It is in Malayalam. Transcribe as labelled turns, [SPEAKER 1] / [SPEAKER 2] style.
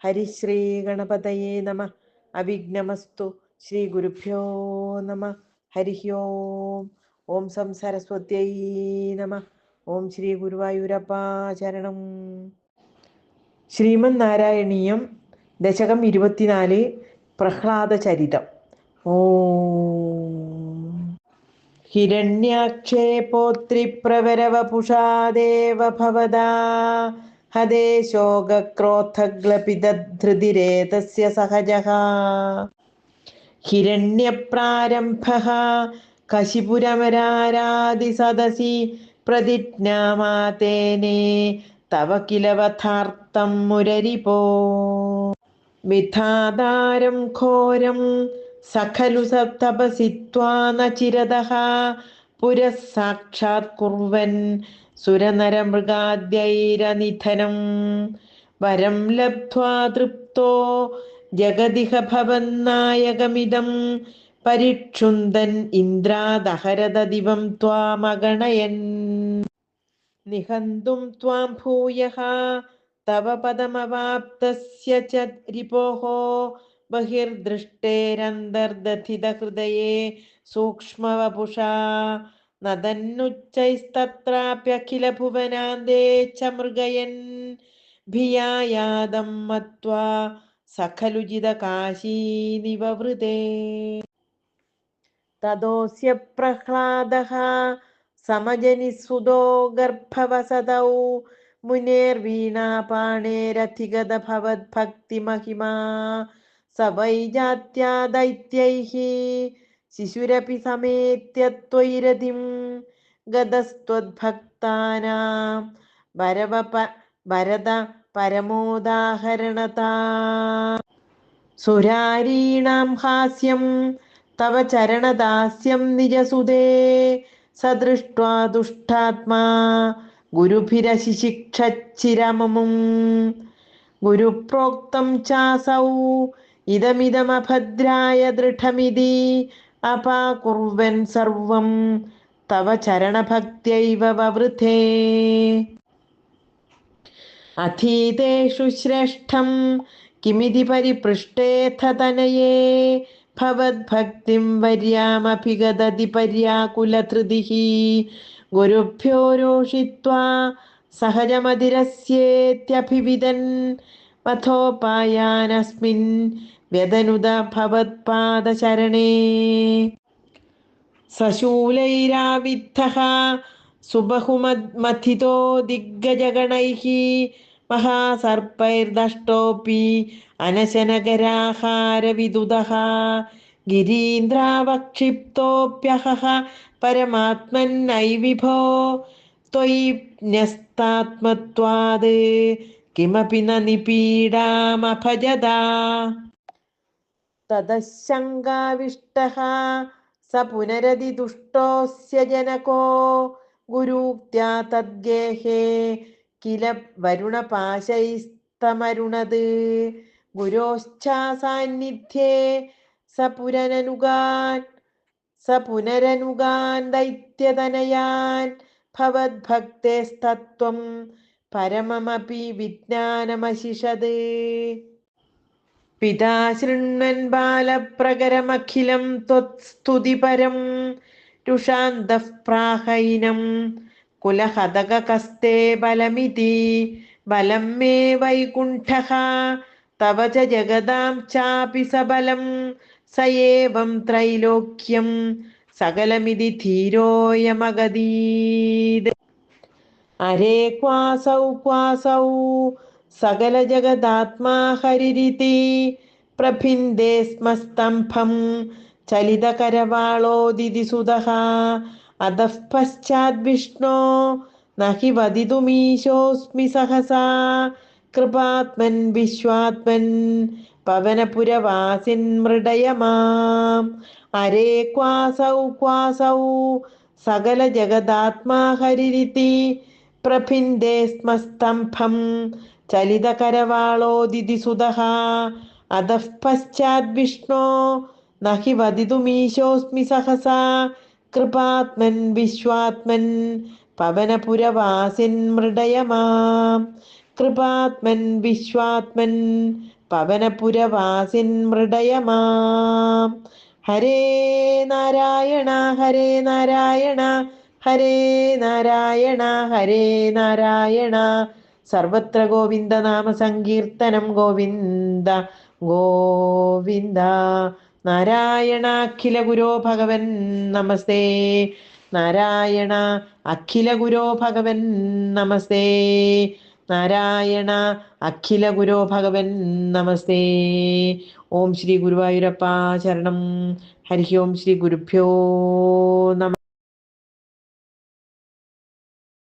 [SPEAKER 1] ഹരിശ്രീ ഗണപതയേ നമ. അവിഘ്നമസ്തു. ശ്രീ ഗുരുഭ്യോ നമ. ഹരി ഓം. ഓം സം സരസ്വത്യൈ നമ. ഓം ശ്രീ ഗുരുവായൂരപ്പ ശരണം. ശ്രീമൻ നാരായണീയം ദശകം 24 പ്രഹ്ലാദ ചരിതം. ഓം ഹിരണ്യാക്ഷേ പോത്രിപ്രവരവപുഷാദേവ ഭവദാ ഹതേ ശോകക്രോധഗ്ലപിതധൃതിരേതസ്യ സഹജഃ ഹിരണ്യപ്രാരംഭഃ കശിപുരമരാരാദി സദസി പ്രതിജ്ഞാമാതേനേ തവ കില വഥാർത്ഥം മുരരിപോ വിധാതാരം ഘോരം സഖലു തപസി ത്വാ ന ചിരതഃ പുരഃ സാക്ഷാത് കുർവൻ സുരനരമൃഗാദ്യൈരനിധനം വരം ലബ്ധ്വാ തൃപ്തോ ജഗതിഹ ഭവന്നായകമിദം പരിക്ഷുന്ദൻ ഇന്ദ്രാദഹരത ദിവം ത്വാമഗണയൻ നിഹന്തും ത്വാം ഭൂയഃ തവ പദമവാപ്തസ്യ ച രിപോഃ ബഹിർദൃഷ്ടേരന്തർദധിതഹൃദയേ സൂക്ഷ്മവപുഷാ നദന്നുച്ചൈസ്തത്രാപ്യഖില ഭുവനാന്തേ ച മൃഗയൻ ഭിയായാദം മത്വാ സഖലുജിതകാശീനിവവൃതേ തദോസ്യ പ്രഹ്ലാദഃ സമജനിസുതോ ഗർഭവസതൗ മുനേർവീണാപാണേരധിഗത ഭവദ്ഭക്തിമഹിമാ സ വൈ ജാത്യാ ദൈത്യൈഃ ശിശുരപി സമേത്യ ത്വയിരതിം ഗതസ്ത്വദ്ഭക്താനാം ഭരത പരമോദാഹരണതാ സുരാരീണാം ഹാസ്യം തവ ചരണദാസ്യം നിജസുതേ സദൃഷ്ട്വാ ദുഷ്ടാത്മാ ഗുരുഭിരശിശിക്ഷച്ചിരമമും ഗുരുപ്രോക്തം ചാസൗ ഇദമിദമഭദ്രായ ദൃഢമിതി അപാകുർവൻ സർവം തവ ചരണഭക്ത്യൈവ വവൃഥേ അധീതേഷു ശ്രേഷ്ഠം കിമിതി പരിപൃഷ്ടേഥ തനയേ ഭവദ്ഭക്തിം വര്യാമഭിഗദതി പര്യാകുലധൃതിഃ ഗുരുഭ്യോ രോഷിത്വാ സഹജമതിരസ്യേത്യഭിവിദൻ മഥോപായാനസ്മിൻ വ്യതനുത ഭവത്പാദശരണേ സശൂലൈരാവിദ്ധഃ സുബഹുമഥിതോ ദിഗ്ഗജഗണൈഃ മഹാസർപ്പൈർദഷ്ടോऽപി അനശനകരാഹാരവിദുതഃ ഗിരീന്ദ്രാവക്ഷിപ്തോऽപ്യഹഃ പരമാത്മന്നൈ വിഭോ ത്വയി ന്യസ്താത്മത്വാത് കിമപി ന നിപീഡാമഭജതാ തദശങ്കാവിഷ്ടഃ സ പുനരതിദുഷ്ടോസ്യ ജനകോ ഗുരൂക്ത്യാ തദ്ഗേഹേ കില വരുണപാശൈസ്തമരുണത് ഗുരോശ്ചാസാന്നിധ്യേ സ പുനരനുഗാൻ ദൈത്യതനയാൻ ഭവദ്ഭക്തേസ്തത്വം പരമമപി വിജ്ഞാനമശിഷത് പിതാ ശൃണ്വൻ ബാലപ്രകരമഖിലം ത്വത്സ്തുതിപരം രുഷാന്തഃ പ്രാഹൈനം കുലഹതകസ്തേ ബലമിതി ബലം മേ വൈകുണ്ഠഃ തവ ച ജഗതാം ചാപി സബലം സ ഏവം ത്രൈലോക്യം സകലമിതി ധീരോയമഗതീത് അരേ ക്വാസൗ സകല ജഗദാത്മാ ഹരിരിതി പ്രഭിന്ദേ സ്മസ്തംഭം ചലിതകരവാളോദിതി സുതഃ അധഃ പശ്ചാദ് വിഷ്ണോ നഹി വദിതുമീശോസ്മി സഹസാ കൃപാത്മൻ വിശ്വാത്മൻ പവനപുരവാസിൻ മൃഡയ മാം അരേ ക്വാസൗ സകല ജഗദാത്മാ ഹരിരിതി പ്രഭിന്ദേ സ്മസ്തംഭം ചലിതകരവാളോദിതി സുതഃ അധഃ പശ്ചാദ് വിഷ്ണോ നഹി വദിതുമീശോസ്മി സഹസാ കൃപാത്മൻ വിശ്വാത്മൻ പവനപുരവാസിൻ മൃഡയ മാം കൃപാത്മൻ വിശ്വാത്മൻ പവനപുരവാസിൻ മൃഡയമാം. ഹരേ നാരായണ ഹരേ നാരായണ ഹരേ നാരായണ ഹരേ നാരായണ. സർവത്ര ഗോവിന്ദ നാമ സങ്കീർത്തനം. ഗോവിന്ദ ഗോവിന്ദ. നാരായണ അഖില ഗുരോ ഭഗവൻ നമസ്തേ. നാരായണ അഖില ഗുരോ ഭഗവൻ നമസ്തേ. നാരായണ അഖില ഗുരോ ഭഗവൻ നമസ്തേ. ഓം ശ്രീ ഗുരുവായൂരപ്പ ശരണം. ഹരി ഓം ശ്രീ ഗുരുഭ്യോ നമ.